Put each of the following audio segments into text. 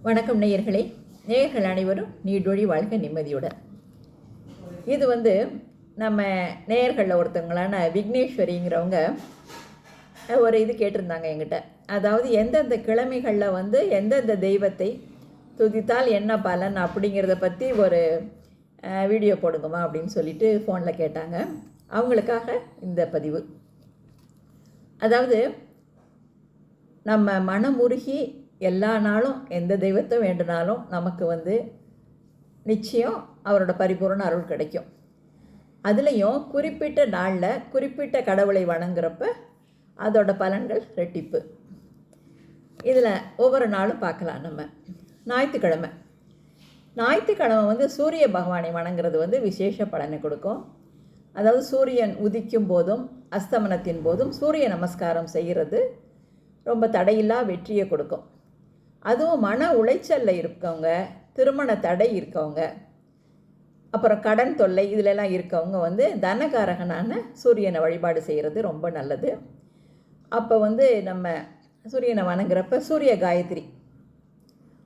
வணக்கம் நேயர்களே. நேயர்கள் அனைவரும் நீடொழி வாழ்க நிம்மதியுடன். இது நம்ம நேயர்களில் ஒருத்தவங்களான விக்னேஸ்வரிங்கிறவங்க ஒரு இது கேட்டிருந்தாங்க என்கிட்ட. அதாவது எந்தெந்த கிழமைகளில் எந்தெந்த தெய்வத்தை துதித்தால் என்ன பலன் அப்படிங்கிறத பற்றி ஒரு வீடியோ போடுங்கம்மா அப்படின்னு சொல்லிட்டு ஃபோனில் கேட்டாங்க. அவங்களுக்காக இந்த பதிவு. அதாவது நம்ம மனமுருகி எல்லா நாளும் எந்த தெய்வத்தை வேண்டுனாலும் நமக்கு நிச்சயம் அவரோட பரிபூர்ண அருள் கிடைக்கும். அதுலேயும் குறிப்பிட்ட நாளில் குறிப்பிட்ட கடவுளை வணங்குறப்ப அதோட பலன்கள் ரெட்டிப்பு. இதில் ஒவ்வொரு நாளும் பார்க்கலாம். நம்ம ஞாயிற்றுக்கிழமை சூரிய பகவானை வணங்குறது விசேஷ பலனை கொடுக்கும். அதாவது சூரியன் உதிக்கும் போதும் அஸ்தமனத்தின் போதும் சூரிய நமஸ்காரம் செய்கிறது ரொம்ப தடையில்லா வெற்றியை கொடுக்கும். அதுவும் மன உளைச்சலில் இருக்கவங்க, திருமண தடை இருக்கவங்க, அப்புறம் கடன் தொல்லை இதிலெல்லாம் இருக்கவங்க தனகாரகனான சூரியனை வழிபாடு செய்கிறது ரொம்ப நல்லது. அப்போ நம்ம சூரியனை வணங்குறப்ப சூரிய காயத்ரி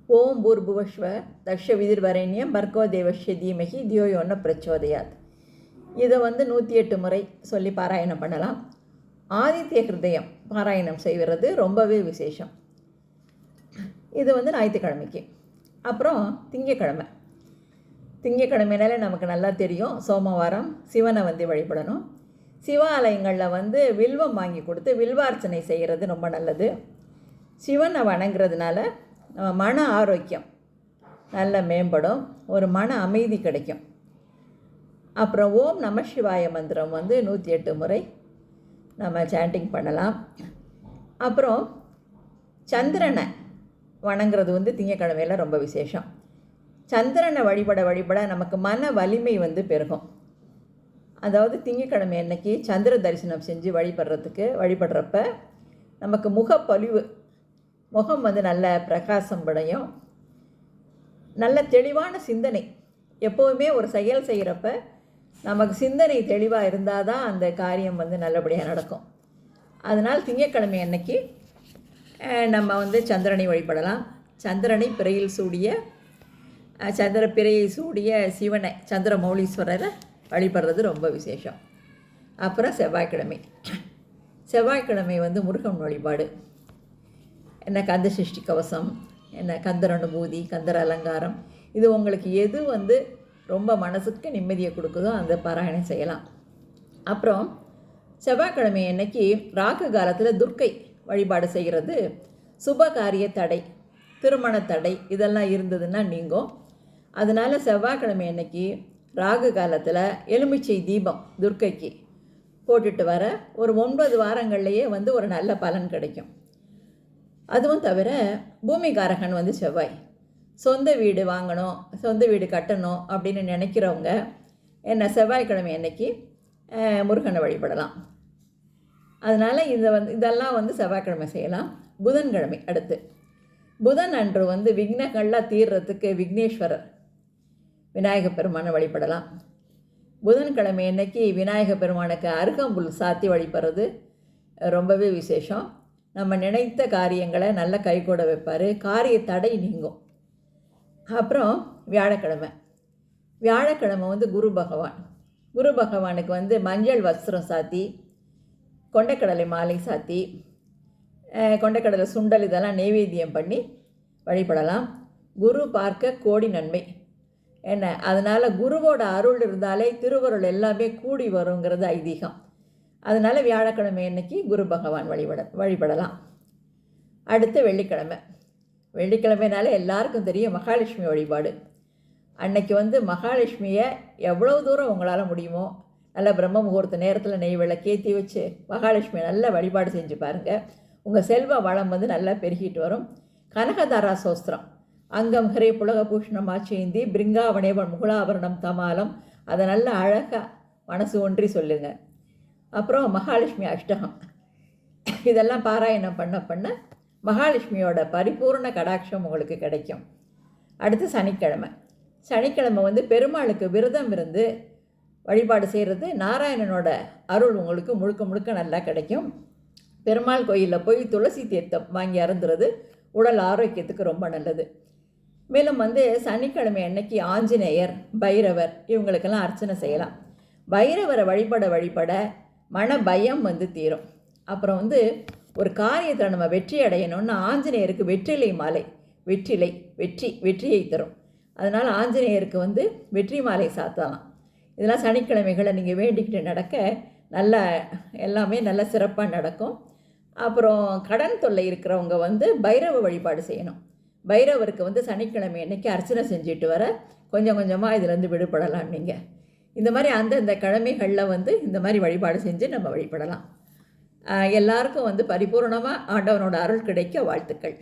ஓம் பூர்புவஸ்வ தக்ஷ விதிர்வரண்யம் பர்கோ தேவஸ்ய தீமகி தியோயோன பிரச்சோதயாத் இதை 108 முறை சொல்லி பாராயணம் பண்ணலாம். ஆதித்ய ஹிருதயம் பாராயணம் செய்கிறது ரொம்பவே விசேஷம். இது ஞாயிற்றுக்கிழமைக்கு. அப்புறம் திங்கக்கிழமைனாலே நமக்கு நல்லா தெரியும், சோமவாரம் சிவனை வழிபடணும். சிவாலயங்களில் வில்வம் வாங்கி கொடுத்து வில்வார்ச்சனை செய்கிறது ரொம்ப நல்லது. சிவனை வணங்குறதுனால நம்ம மன ஆரோக்கியம் நல்ல மேம்படும், ஒரு மன அமைதி கிடைக்கும். அப்புறம் ஓம் நம சிவாய மந்திரம் 108 முறை நம்ம சாண்டிங் பண்ணலாம். அப்புறம் சந்திரனை வணங்குறது திங்கக்கிழமையில் ரொம்ப விசேஷம். சந்திரனை வழிபட நமக்கு மன வலிமை பெருகும். அதாவது திங்கக்கிழமை அன்னைக்கு சந்திர தரிசனம் செஞ்சு வழிபடுறப்ப நமக்கு முகம் நல்ல பிரகாசம் படையும், நல்ல தெளிவான சிந்தனை. எப்போவுமே ஒரு செயல் செய்கிறப்ப நமக்கு சிந்தனை தெளிவாக இருந்தால் தான் அந்த காரியம் நல்லபடியாக நடக்கும். அதனால் திங்கக்கிழமை அன்னைக்கு நம்ம சந்திரனை வழிபடலாம். சந்திரனை பிறையில் சூடிய பிறையை சூடிய சிவனை சந்திரமௌலீஸ்வரரை வழிபடுறது ரொம்ப விசேஷம். அப்புறம் செவ்வாய்க்கிழமை முருகன் வழிபாடு, என்ன கந்த சஷ்டி கவசம், என்ன கந்தர் அனுபூதி, கந்தர் அலங்காரம், இது உங்களுக்கு எது ரொம்ப மனசுக்கு நிம்மதியை கொடுக்குதோ அந்த பாராயணம் செய்யலாம். அப்புறம் செவ்வாய்க்கிழமை அன்னைக்கு ராகு காலத்தில் துர்க்கை வழிபாடு செய்கிறது சுபகாரிய தடை, திருமண தடை இதெல்லாம் இருந்ததுன்னா நீங்கும். அதனால் செவ்வாய்க்கிழமை அன்னைக்கு ராகு காலத்தில் எலுமிச்சை தீபம் துர்க்கைக்கு போட்டுட்டு வர ஒரு 9 வாரங்கள்லேயே ஒரு நல்ல பலன் கிடைக்கும். அதுவும் தவிர பூமிகாரகன் செவ்வாய், சொந்த வீடு வாங்கணும், சொந்த வீடு கட்டணும் அப்படின்னு நினைக்கிறவங்க என்ன செவ்வாய்க்கிழமை அன்னைக்கு முருகனை வழிபடலாம். அதனால் இதெல்லாம் செவ்வாய்க்கிழமை செய்யலாம். புதன்கிழமை அடுத்து புதன் அன்று விக்னங்கள்லாம் தீர்றதுக்கு விக்னேஸ்வரர் விநாயக பெருமானை வழிபடலாம். புதன்கிழமை அன்னைக்கு விநாயக பெருமானுக்கு அருகம்புல் சாத்தி வழிபடுறது ரொம்பவே விசேஷம். நம்ம நினைத்த காரியங்களை நல்ல கைகூட வைப்பார், காரிய தடை நீங்கும். அப்புறம் வியாழக்கிழமை குரு பகவானுக்கு மஞ்சள் வஸ்திரம் சாத்தி, கொண்டைக்கடலை மாலை சாத்தி, கொண்டைக்கடலை சுண்டல் இதெல்லாம் நெய்வேத்தியம் பண்ணி வழிபடலாம். குரு பார்க்க கோடி நன்மை என்ன, அதனால் குருவோட அருள் இருந்தாலே திருவருள் எல்லாமே கூடி வருங்கிறது ஐதீகம். அதனால் வியாழக்கிழமை அன்னைக்கு குரு பகவான் வழிபடலாம். அடுத்து வெள்ளிக்கிழமைனாலே எல்லாருக்கும் தெரியும் மகாலட்சுமி வழிபாடு. அன்னைக்கு மகாலட்சுமியை எவ்வளோ தூரம் உங்களால் முடியுமோ நல்ல பிரம்ம முகூர்த்த நேரத்தில் நெய் விளக்கேற்றி வச்சு மகாலட்சுமியை நல்ல வழிபாடு செஞ்சு பாருங்கள். உங்கள் செல்வ வளம் நல்லா பெருகிட்டு வரும். கனகதாரா சோஸ்திரம் அங்கம் ஹரே புலகபூஷணம் ஆச்சேந்தி பிருங்காவனேவன் முகுலாபரணம் தமாலம், அதை நல்ல அழகாக மனசு ஒன்றி சொல்லுங்கள். அப்புறம் மகாலட்சுமி அஷ்டகம் இதெல்லாம் பாராயணம் பண்ண மகாலட்சுமியோட பரிபூர்ண கடாட்சம் உங்களுக்கு கிடைக்கும். அடுத்து சனிக்கிழமை பெருமாளுக்கு விரதம் இருந்து வழிபாடு செய்கிறது நாராயணனோட அருள் உங்களுக்கு முழுக்க நல்லா கிடைக்கும். பெருமாள் கோயிலில் போய் துளசி தீர்த்தம் வாங்கி அருந்துறது உடல் ஆரோக்கியத்துக்கு ரொம்ப நல்லது. மேலும் வந்து சனிக்கிழமை அன்னைக்கு ஆஞ்சநேயர், பைரவர் இவங்களுக்கெல்லாம் அர்ச்சனை செய்யலாம். பைரவரை வழிபட வழிபட மன பயம் வந்து தீரும். அப்புறம் வந்து ஒரு காரியத்தில் நம்ம வெற்றி அடையணும்னு ஆஞ்சநேயருக்கு வெற்றிலை மாலை, வெற்றிலை வெற்றியை தரும். அதனால் ஆஞ்சநேயருக்கு வந்து வெற்றி மாலை சாத்தலாம். இதெல்லாம் சனிக்கிழமைகளை நீங்கள் வேண்டிக்கிட்டு நடக்க நல்ல எல்லாமே நல்ல சிறப்பாக நடக்கும். அப்புறம் கடன் தொல்லை இருக்கிறவங்க வந்து பைரவ வழிபாடு செய்யணும். பைரவருக்கு வந்து சனிக்கிழமை அன்னைக்கு அர்ச்சனை செஞ்சுட்டு வர கொஞ்சம் கொஞ்சமாக இதிலேருந்து விடுபடலாம். நீங்கள் இந்த மாதிரி அந்தந்த கிழமைகளில் வந்து இந்த மாதிரி வழிபாடு செஞ்சு நம்ம வழிபடலாம். எல்லாருக்கும் வந்து பரிபூர்ணமாக ஆண்டவனோட அருள் கிடைக்க வாழ்த்துக்கள்.